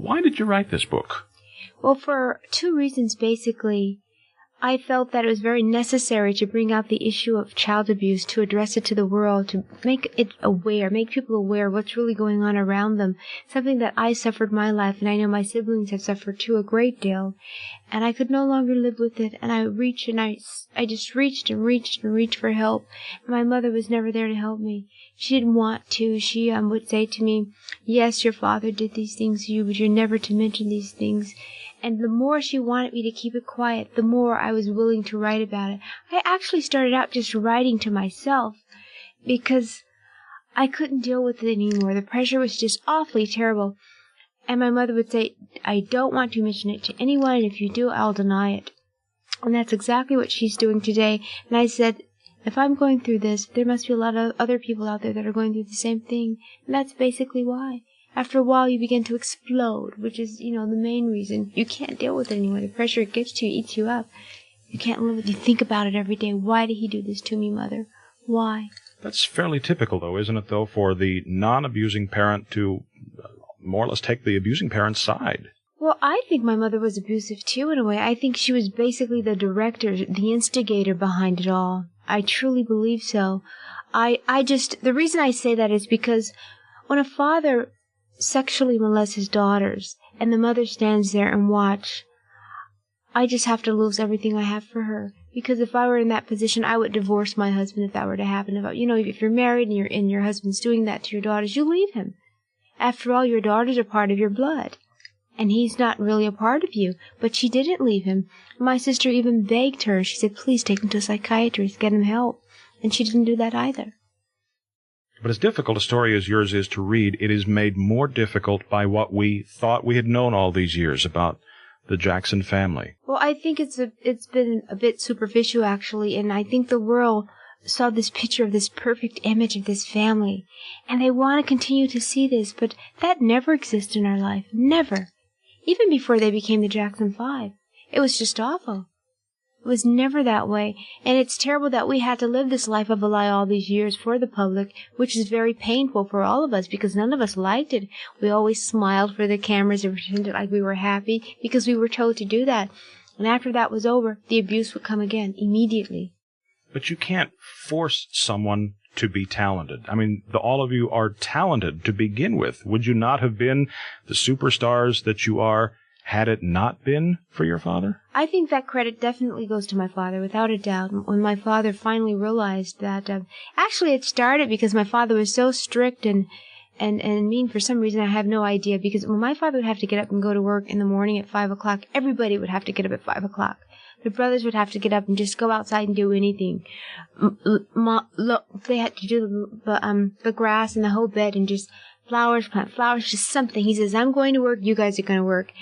Why did you write this book? Well, for two reasons, basically. I felt that it was very necessary to bring out the issue of child abuse, to address it to the world, to make it aware, make people aware of what's really going on around them. Something that I suffered my life, and I know my siblings have suffered too a great deal. And I could no longer live with it, and I just reached and reached and reached for help. And my mother was never there to help me. She didn't want to. She would say to me, yes, your father did these things to you, but you're never to mention these things. And the more she wanted me to keep it quiet, the more I was willing to write about it. I actually started out just writing to myself because I couldn't deal with it anymore. The pressure was just awfully terrible. And my mother would say, I don't want to mention it to anyone, and if you do, I'll deny it. And that's exactly what she's doing today. And I said, if I'm going through this, there must be a lot of other people out there that are going through the same thing. And that's basically why. After a while, you begin to explode, which is, the main reason. You can't deal with it anymore. The pressure it gets to you eats you up. You can't live with it. You think about it every day. Why did he do this to me, Mother? Why? That's fairly typical, though, isn't it, though, for the non-abusing parent to more or less take the abusing parent's side? Well, I think my mother was abusive, too, in a way. I think she was basically the director, the instigator behind it all. I truly believe so. The reason I say that is because when a father sexually molests his daughters, and the mother stands there and watch, I just have to lose everything I have for her. Because if I were in that position, I would divorce my husband if that were to happen. If you're married and your husband's doing that to your daughters, you leave him. After all, your daughters are part of your blood, and he's not really a part of you. But she didn't leave him. My sister even begged her. She said, please take him to a psychiatrist, get him help. And she didn't do that either. But as difficult a story as yours is to read, it is made more difficult by what we thought we had known all these years about the Jackson family. Well, I think it's been a bit superficial, actually, and I think the world saw this picture of this perfect image of this family, and they want to continue to see this, but that never existed in our life. Never. Even before they became the Jackson 5. It was just awful. It was never that way, and it's terrible that we had to live this life of a lie all these years for the public, which is very painful for all of us because none of us liked it. We always smiled for the cameras and pretended like we were happy because we were told to do that. And after that was over, the abuse would come again, immediately. But you can't force someone to be talented. I mean, all of you are talented to begin with. Would you not have been the superstars that you are had it not been for your father? I think that credit definitely goes to my father, without a doubt. When my father finally realized that, actually it started because my father was so strict and mean for some reason. I have no idea, because when my father would have to get up and go to work in the morning at 5 o'clock, everybody would have to get up at 5 o'clock. The brothers would have to get up and just go outside and do anything. They had to do the grass and the whole bed and just plant flowers, just something. He says, I'm going to work, you guys are going to work.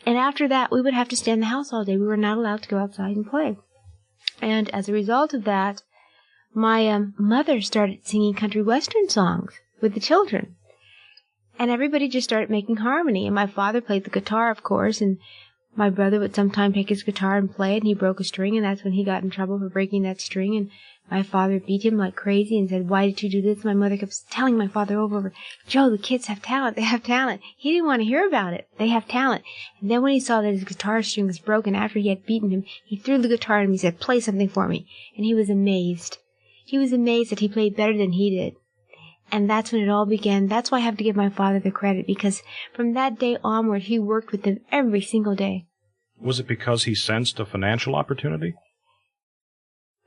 And after that, we would have to stay in the house all day. We were not allowed to go outside and play. And as a result of that, my mother started singing country western songs with the children. And everybody just started making harmony. And my father played the guitar, of course, and my brother would sometimes take his guitar and play it, and he broke a string, and that's when he got in trouble for breaking that string. And my father beat him like crazy and said, why did you do this? My mother kept telling my father over and over, Joe, the kids have talent. They have talent. He didn't want to hear about it. They have talent. And then when he saw that his guitar string was broken after he had beaten him, he threw the guitar at him. He said, play something for me. And he was amazed. He was amazed that he played better than he did. And that's when it all began. That's why I have to give my father the credit, because from that day onward, he worked with them every single day. Was it because he sensed a financial opportunity?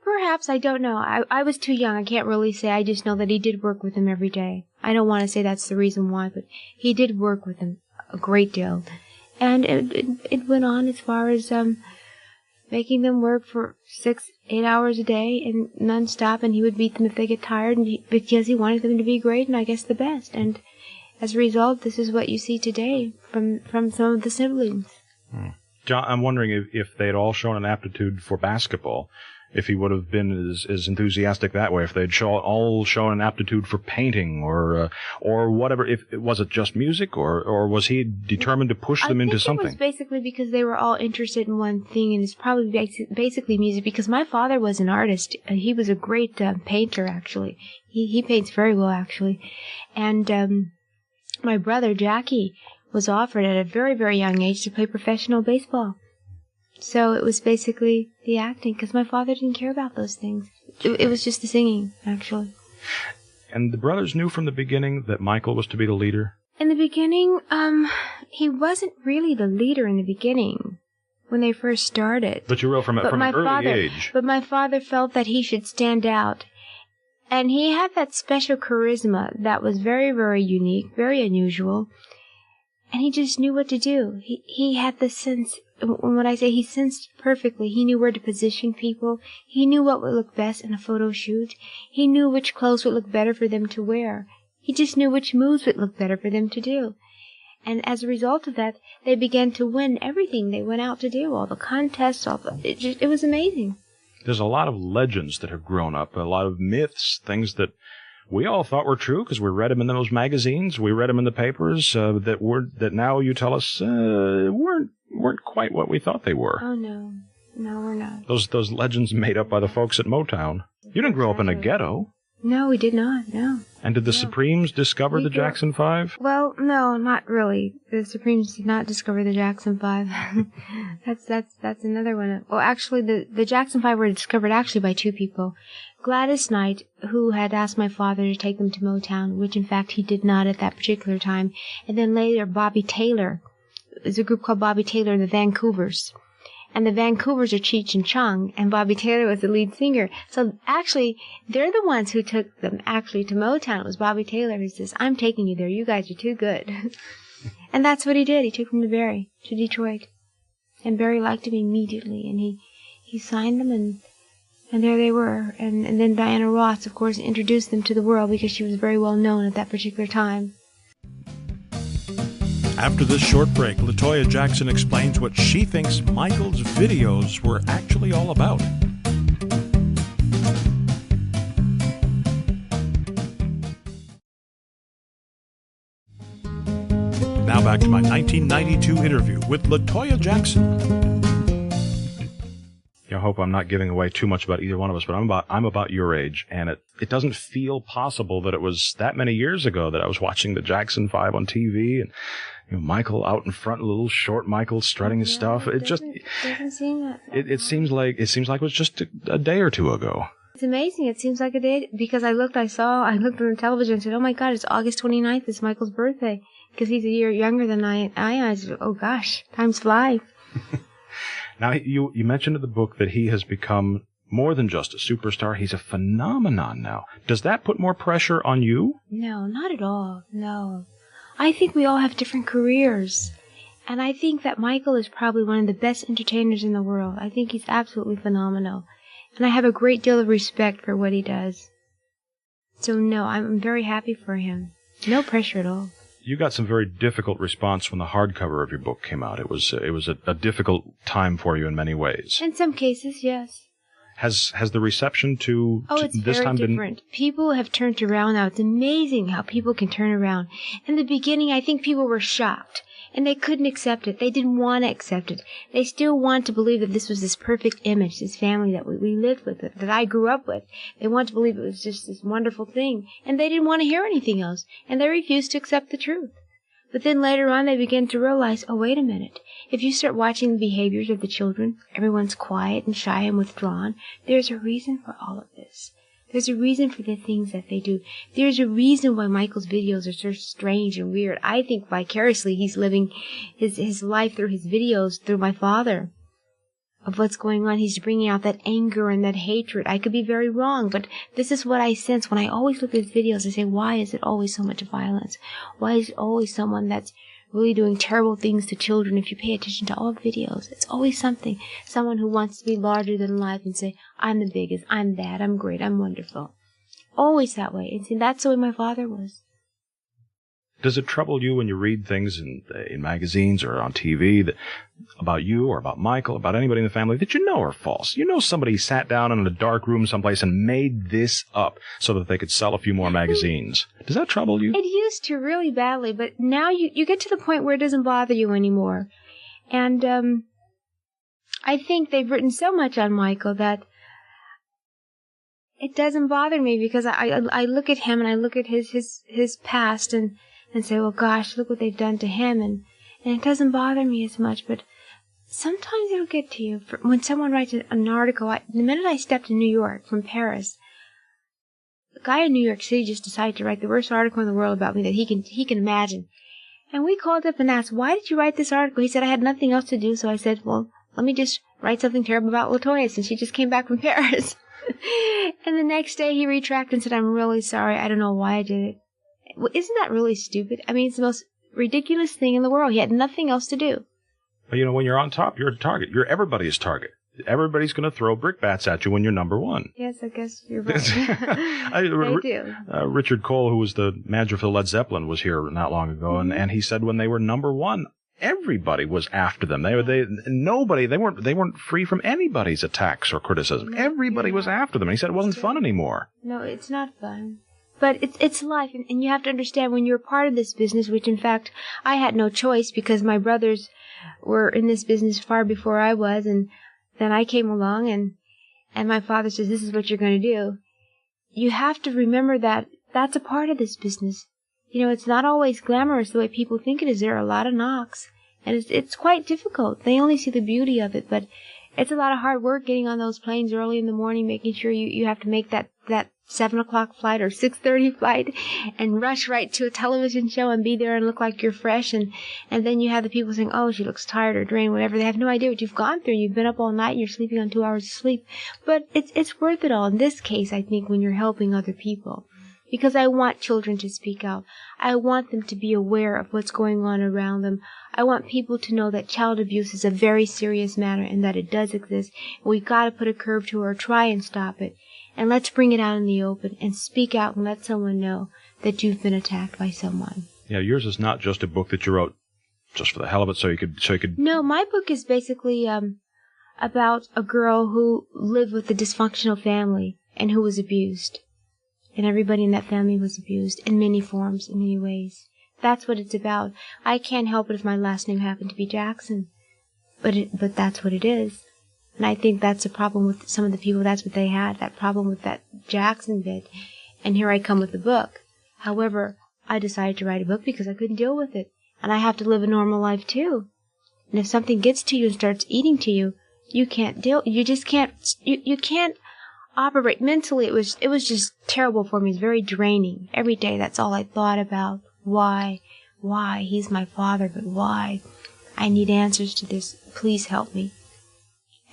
Perhaps, I don't know. I was too young. I can't really say. I just know that he did work with them every day. I don't want to say that's the reason why, but he did work with them a great deal. And it went on as far as making them work for 6-8 hours a day and non-stop, and he would beat them if they get tired, because he wanted them to be great and I guess the best. And as a result, this is what you see today from some of the siblings. John, I'm wondering if they had all shown an aptitude for basketball, if he would have been as enthusiastic that way, if they'd all shown an aptitude for painting or whatever. Was it just music, or was he determined to push them into something? I think it was basically because they were all interested in one thing, and it's probably basically music, because my father was an artist. He was a great painter, actually. He paints very well, actually. And my brother, Jackie, was offered at a very, very young age to play professional baseball. So it was basically the acting, because my father didn't care about those things. It was just the singing, actually. And the brothers knew from the beginning that Michael was to be the leader? In the beginning, he wasn't really the leader in the beginning when they first started. But you wrote from an early age. But my father felt that he should stand out. And he had that special charisma that was very, very unique, very unusual. And he just knew what to do. He had the sense, when I say he sensed perfectly, he knew where to position people. He knew what would look best in a photo shoot. He knew which clothes would look better for them to wear. He just knew which moves would look better for them to do. And as a result of that, they began to win everything they went out to do, all the contests, it was amazing. There's a lot of legends that have grown up, a lot of myths, things that we all thought were true because we read them in those magazines, we read them in the papers, that now you tell us weren't quite what we thought they were. Oh, no. No, we're not. Those legends made up by the folks at Motown. You didn't grow up in a ghetto. No, we did not, no. And did the Supremes discover the Jackson 5? Well, no, not really. The Supremes did not discover the Jackson 5. That's another one. Well, actually, the Jackson 5 were discovered actually by two people. Gladys Knight, who had asked my father to take them to Motown, which in fact he did not at that particular time. And then later, Bobby Taylor. There's a group called Bobby Taylor and the Vancouvers. And the Vancouvers are Cheech and Chong, and Bobby Taylor was the lead singer. So actually, they're the ones who took them actually to Motown. It was Bobby Taylor who says, I'm taking you there. You guys are too good. And that's what he did. He took them to Detroit. And Barry liked him immediately. And he signed them, and there they were. And then Diana Ross, of course, introduced them to the world because she was very well known at that particular time. After this short break, LaToya Jackson explains what she thinks Michael's videos were actually all about. Now back to my 1992 interview with LaToya Jackson. I hope I'm not giving away too much about either one of us, but I'm about your age, and it doesn't feel possible that it was that many years ago that I was watching the Jackson 5 on TV, and Michael out in front, a little short Michael strutting his stuff. It doesn't seem that. It seems like it was just a day or two ago. It's amazing. It seems like a day because I looked on the television and said, "Oh my God, it's August 29th. It's Michael's birthday." Because he's a year younger than I am. I said, "Oh gosh, time's fly." Now, you mentioned in the book that he has become more than just a superstar. He's a phenomenon now. Does that put more pressure on you? No, not at all. No. I think we all have different careers. And I think that Michael is probably one of the best entertainers in the world. I think he's absolutely phenomenal. And I have a great deal of respect for what he does. So, no, I'm very happy for him. No pressure at all. You got some very difficult response when the hardcover of your book came out. It was a difficult time for you in many ways. In some cases, yes. Has the reception to it's this very time different. People have turned around now. It's amazing how people can turn around. In the beginning, I think people were shocked. And they couldn't accept it. They didn't want to accept it. They still want to believe that this was this perfect image, this family that we lived with, that I grew up with. They want to believe it was just this wonderful thing. And they didn't want to hear anything else. And they refused to accept the truth. But then later on they began to realize, oh, wait a minute. If you start watching the behaviors of the children, everyone's quiet and shy and withdrawn. There's a reason for all of this. There's a reason for the things that they do. There's a reason why Michael's videos are so strange and weird. I think vicariously he's living his life through his videos, through my father, of what's going on. He's bringing out that anger and that hatred. I could be very wrong, but this is what I sense when I always look at his videos. I say, why is it always so much violence? Why is it always someone that's really doing terrible things to children? If you pay attention to all videos, it's always someone who wants to be larger than life and say, I'm the biggest, I'm that, I'm great, I'm wonderful. Always that way. And see, that's the way my father was. Does it trouble you when you read things in magazines or on TV about you or about Michael, about anybody in the family that you know are false? You know somebody sat down in a dark room someplace and made this up so that they could sell a few more magazines. Does that trouble you? It used to really badly, but now you get to the point where it doesn't bother you anymore. And I think they've written so much on Michael that it doesn't bother me because I look at him and I look at his past, and and say, well, gosh, look what they've done to him, and it doesn't bother me as much, but sometimes it'll get to you. When someone writes an article, the minute I stepped to New York from Paris, a guy in New York City just decided to write the worst article in the world about me that he can imagine. And we called up and asked, why did you write this article? He said, I had nothing else to do, so I said, well, let me just write something terrible about Latoya since she just came back from Paris. And the next day he retracted and said, I'm really sorry, I don't know why I did it. Well, isn't that really stupid? I mean, it's the most ridiculous thing in the world. He had nothing else to do. Well, when you're on top, you're a target. You're everybody's target. Everybody's going to throw brickbats at you when you're number one. Yes, I guess you're right. They do. Richard Cole, who was the manager for Led Zeppelin, was here not long ago, and he said when they were number one, everybody was after them. They weren't free from anybody's attacks or criticism. Everybody was after them. And he said it wasn't fun anymore. No, it's not fun. But it's life, and you have to understand when you're part of this business, which in fact I had no choice because my brothers were in this business far before I was, and then I came along, and my father says, this is what you're going to do. You have to remember that that's a part of this business. It's not always glamorous the way people think it is. There are a lot of knocks, and it's quite difficult. They only see the beauty of it, but it's a lot of hard work getting on those planes early in the morning, making sure you have to make that 7 o'clock flight or 6:30 flight and rush right to a television show and be there and look like you're fresh, and then you have the people saying, oh, she looks tired or drained, whatever. They have no idea what you've gone through. You've been up all night and you're sleeping on 2 hours of sleep. But it's worth it all in this case, I think, when you're helping other people. Because I want children to speak out. I want them to be aware of what's going on around them. I want people to know that child abuse is a very serious matter and that it does exist. We've got to put a curb to it or try and stop it. And let's bring it out in the open and speak out and let someone know that you've been attacked by someone. Yeah, yours is not just a book that you wrote just for the hell of it, so you could. No, my book is basically about a girl who lived with a dysfunctional family and who was abused. And everybody in that family was abused in many forms, in many ways. That's what it's about. I can't help it if my last name happened to be Jackson. But that's what it is. And I think that's a problem with some of the people. That's what they had, that problem with that Jackson bit. And here I come with the book. However, I decided to write a book because I couldn't deal with it. And I have to live a normal life, too. And if something gets to you and starts eating to you, you can't deal. You just can't. You can't operate mentally. It was just terrible for me. It's very draining. Every day, that's all I thought about. Why? He's my father, but why? I need answers to this. Please help me.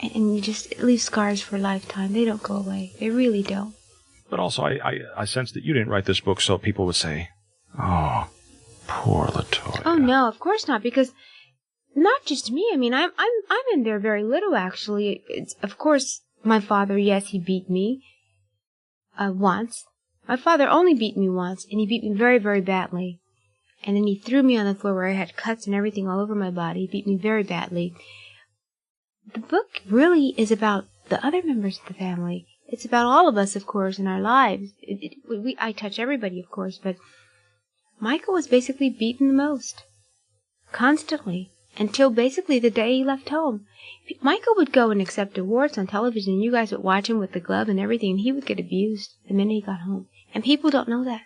And it leaves scars for a lifetime. They don't go away. They really don't. But also, I sense that you didn't write this book so people would say, oh, poor Latoya. Oh, no, of course not, because not just me. I mean, I'm in there very little, actually. Of course, my father, yes, he beat me once. My father only beat me once, and he beat me very, very badly. And then he threw me on the floor where I had cuts and everything all over my body. He beat me very badly. The book really is about the other members of the family. It's about all of us, of course, in our lives. I touch everybody, of course, but Michael was basically beaten the most. Constantly. Until basically the day he left home. Michael would go and accept awards on television, and you guys would watch him with the glove and everything, and he would get abused the minute he got home. And people don't know that.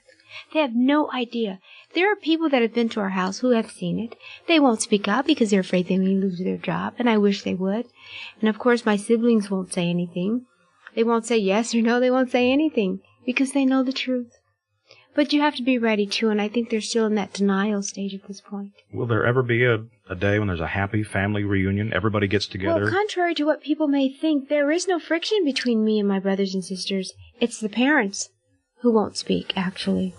They have no idea. There are people that have been to our house who have seen it. They won't speak out because they're afraid they may lose their job, and I wish they would. And of course my siblings won't say anything. They won't say yes or no. They won't say anything because they know the truth. But you have to be ready, too, and I think they're still in that denial stage at this point. Will there ever be a day when there's a happy family reunion? Everybody gets together? Well, contrary to what people may think, there is no friction between me and my brothers and sisters. It's the parents who won't speak, actually.